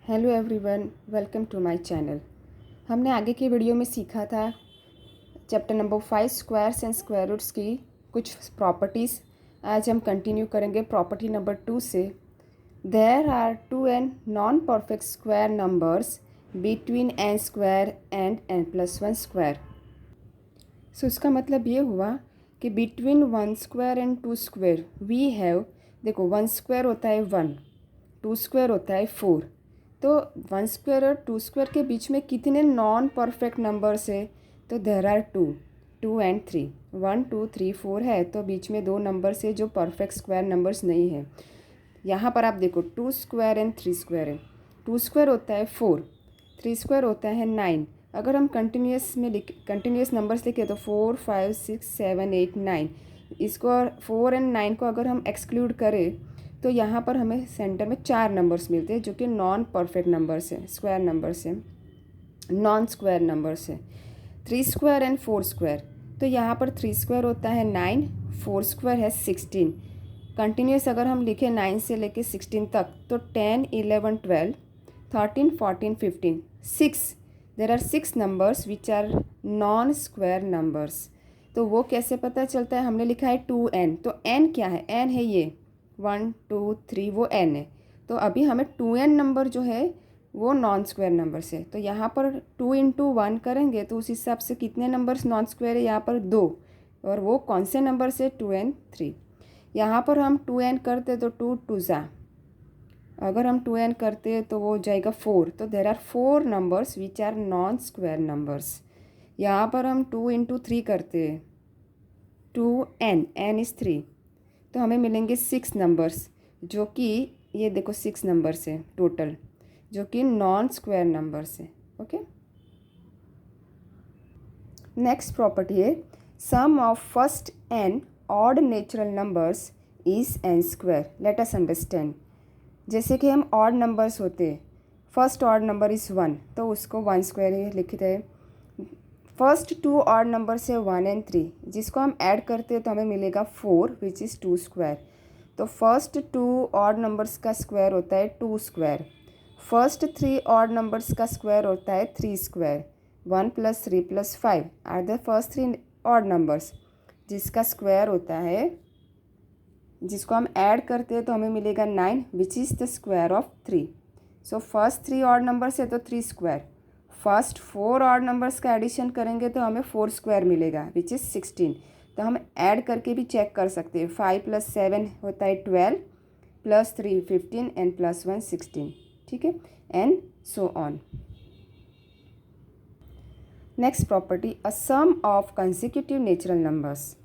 Hello everyone, welcome to my channel. हमने आगे की वीडियो में सीखा था chapter number 5 squares and square roots की कुछ प्रॉपर्टीज़। आज हम कंटिन्यू करेंगे प्रॉपर्टी नंबर 2 से। There are two N non perfect square numbers between N square and N plus one square. So इसका मतलब ये हुआ कि between one square and two square we have, देखो वन स्क्वायर होता है 1, टू स्क्वायर होता है 4। तो वन स्क्वायर और टू स्क्वायर के बीच में कितने नॉन परफेक्ट नंबर्स है? तो देयर आर टू एंड 3, 1 2 3 4 है। तो बीच में दो नंबर्स है जो परफेक्ट स्क्वायर नंबर्स नहीं है। यहाँ पर आप देखो 2 स्क्वायर एंड 3 स्क्वायर है। 2 स्क्वायर होता है 4, 3 स्क्वायर होता है 9। अगर हम कंटिन्यूस नंबर्स लिखे तो 4 5 6 7 8 9, इसको 4 एंड 9 को अगर हम एक्सक्लूड करें तो यहाँ पर हमें सेंटर में 4 नंबर्स मिलते हैं जो कि नॉन परफेक्ट नंबर्स हैं, स्क्वायर नंबर्स हैं, नॉन स्क्वायर नंबर्स हैं। 3 स्क्वायर एंड 4 स्क्वायर, तो यहाँ पर 3 स्क्वायर होता है 9, 4 स्क्वायर है 16। कंटिन्यूस अगर हम लिखें 9 से लेके 16 तक तो 10 11 12 13 14 15 6, there are 6 numbers which are non square numbers. तो वो कैसे पता चलता है? हमने लिखा है 2n, तो n क्या है? n है ये 1 2 3, वो n है। तो अभी हमें 2n नंबर जो है वो नॉन स्क्वायर नंबर्स है। तो यहाँ पर 2 इंटू 1 करेंगे तो उस हिसाब से कितने नंबर्स नॉन स्क्वायर है? यहाँ पर 2, और वो कौन से नंबर से? 2n 3। यहाँ पर हम 2n करते तो 2 2 जा, अगर हम 2n करते तो वो हो जाएगा 4। तो there are 4 numbers which are non square numbers. यहाँ पर हम 2 इंटू 3 करते हैं, 2n, n इज़ 3, तो हमें मिलेंगे 6 नंबर्स जो कि ये देखो 6 नंबर्स है टोटल जो कि नॉन स्क्वायर नंबर्स है। ओके, नेक्स्ट प्रॉपर्टी है sum of first N odd natural numbers is N square. Let us understand. जैसे कि हम ऑड नंबर्स होते हैं, फर्स्ट ऑड नंबर इज़ 1, तो उसको 1 स्क्वायर ही लिखते हैं। फर्स्ट 2 ऑड नंबर से 1 एंड 3, जिसको हम ऐड करते हैं तो हमें मिलेगा 4 विच इज़ 2 स्क्वायर। तो फर्स्ट 2 ऑड नंबर्स का स्क्वायर होता है 2 स्क्वायर। फर्स्ट 3 ऑड नंबर्स का स्क्वायर होता है 3 square. 1 + 3 + 5 are the first 3 odd numbers, जिसका स्क्वायर होता है, जिसको हम ऐड करते हैं तो हमें मिलेगा 9 which is the square of 3। So first 3 odd numbers है तो 3 स्क्वायर। फर्स्ट 4 ऑड नंबर्स का एडिशन करेंगे तो हमें 4 स्क्वायर मिलेगा विच इज़ 16। तो हम ऐड करके भी चेक कर सकते हैं। 5 + 7 होता है 12, + 3 15 एंड +1 16, ठीक है, and so on. Next property, a sum of consecutive natural numbers.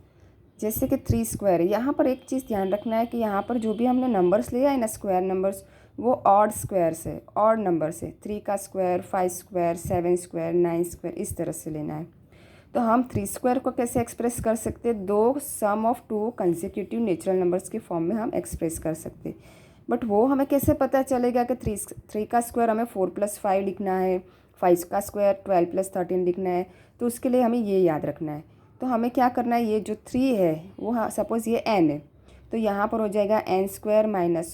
जैसे कि 3 स्क्वायर है। यहाँ पर एक चीज़ ध्यान रखना है कि यहाँ पर जो भी हमने नंबर्स लिया है ना स्क्वायर नंबर्स, वो ऑड स्क्वायर्स है, ऑड नंबर्स है। 3 का स्क्वायर, 5 स्क्वायर, 7 स्क्वायर, 9 स्क्वायर, इस तरह से लेना है। तो हम 3 स्क्वायर को कैसे एक्सप्रेस कर सकते हैं? 2 सम ऑफ 2 कंसेक्यूटिव नेचुरल नंबर्स के फॉर्म में हम एक्सप्रेस कर सकते हैं। बट वो हमें कैसे पता चलेगा कि 3 का स्क्वायर हमें 4 + 5 लिखना है, 5 का स्क्वायर 12 + 13 लिखना है? तो उसके लिए हमें ये याद रखना है। तो हमें क्या करना है, ये जो 3 है वो, हाँ सपोज़ ये n है, तो यहाँ पर हो जाएगा n² -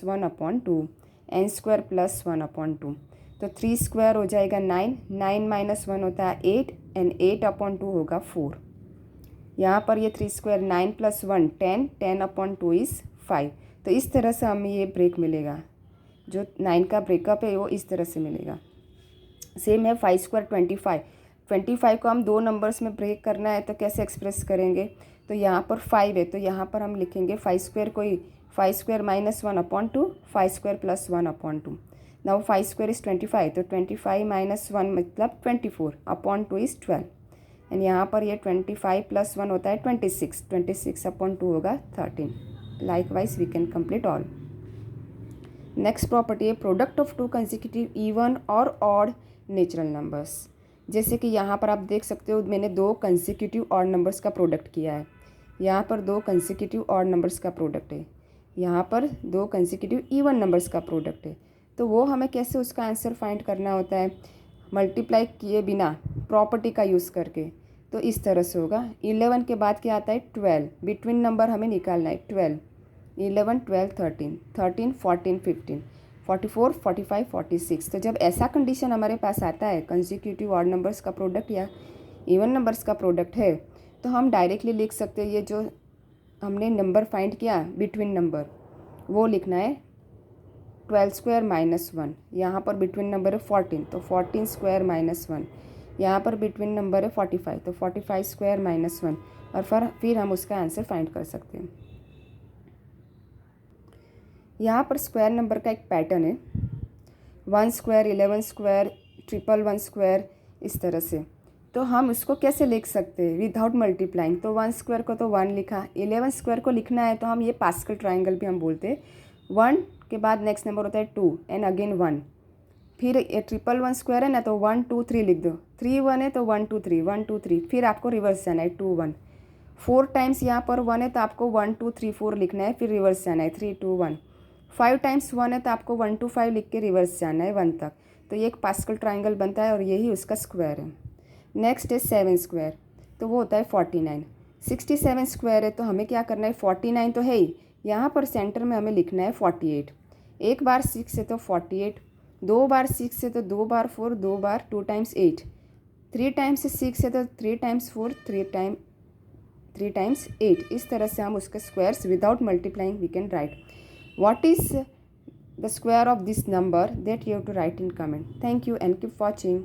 1/2, n² + 1/2। तो 3 स्क्वायर हो जाएगा 9, 9 - 1 होता है 8, एंड 8/2 होगा 4। यहाँ पर ये 3 स्क्वायर 9 + 1 10, 10/2 इज़ 5। तो इस तरह से हमें ये ब्रेक मिलेगा, जो 9 का ब्रेकअप है वो इस तरह से मिलेगा। सेम है 5 स्क्वायर 25, 25 को हम 2 नंबर्स में ब्रेक करना है तो कैसे एक्सप्रेस करेंगे? तो यहाँ पर 5 है तो यहाँ पर हम लिखेंगे 5 स्क्वायर को ही 5 square - 1/2, 5 square + 1/2। Now 5 square is 25, तो 25 - 1 मतलब 24/2 इज़ 12, एंड यहाँ पर ये 25 + 1 होता है 26, 26/2 होगा 13। Likewise we can complete all. Next property है प्रोडक्ट ऑफ 2 कंसेक्यूटिव इवन और ऑड नेचुरल नंबर्स। जैसे कि यहाँ पर आप देख सकते हो मैंने 2 कंसेक्यूटिव ऑड नंबर्स का प्रोडक्ट किया है। यहाँ पर 2 कंसेक्यूटिव ऑड नंबर्स का प्रोडक्ट है, यहाँ पर 2 कंसेक्यूटिव इवन नंबर्स का प्रोडक्ट है। तो वो हमें कैसे उसका आंसर फाइंड करना होता है? मल्टीप्लाई किए बिना प्रॉपर्टी का यूज़ करके। तो इस तरह से होगा। 11 के बाद क्या आता है? 12। बिटवीन नंबर हमें निकालना है 12, 11 12 13, 13 14 15। 44, 45, 46। तो जब ऐसा कंडीशन हमारे पास आता है, कंसेक्यूटिव ऑड नंबर्स का प्रोडक्ट या इवन नंबर्स का प्रोडक्ट है, तो हम डायरेक्टली लिख सकते हैं ये जो हमने नंबर फाइंड किया बिटवीन नंबर, वो लिखना है 12 स्क्वायर माइनस 1। यहाँ पर बिटवीन नंबर है 14, तो 14 स्क्वायर माइनस 1। यहाँ पर बिटवीन नंबर है 45, तो 45 स्क्वायर माइनस 1, और फिर हम उसका आंसर फाइंड कर सकते हैं। यहाँ पर स्क्वायर नंबर का एक पैटर्न है, 1 स्क्वायर, 11 स्क्वायर, 111 स्क्वायर, इस तरह से। तो हम इसको कैसे लिख सकते हैं विदाउट मल्टीप्लाइंग? तो 1 स्क्वायर को तो 1 लिखा, 11 स्क्वायर को लिखना है तो हम ये पास्कल ट्राइंगल भी हम बोलते हैं। 1 के बाद नेक्स्ट नंबर होता है 2 एंड अगेन 1, फिर 111 स्क्वायर है ना, तो 1 2 3 लिख दो, 3 1 है तो 1 2 3, 1 2 3, फिर आपको रिवर्स जाना है 2 1। 4 टाइम्स यहाँ पर 1 है तो आपको 1 2 3 4 लिखना है, फिर रिवर्स जाना है 3 2 1। 5 टाइम्स 1 है तो आपको 1 2 5 लिख के रिवर्स जाना है 1 तक। तो ये एक पास्कल ट्राइंगल बनता है और यही उसका स्क्वायर है। नेक्स्ट है 7 स्क्वायर, तो वो होता है 49। 67 स्क्वायर है तो हमें क्या करना है, 49 तो है ही, यहाँ पर सेंटर में हमें लिखना है 48। एक बार 6 है तो 48, 2 बार 6 है तो 2 बार 4, 2 बार 2 टाइम्स 8, 3 टाइम्स 6 है तो 3 टाइम्स 4, 3 टाइम्स 8। इस तरह से हम उसके squares without multiplying we can write. What is the square of this number, that you have to write in comment. Thank you and keep watching.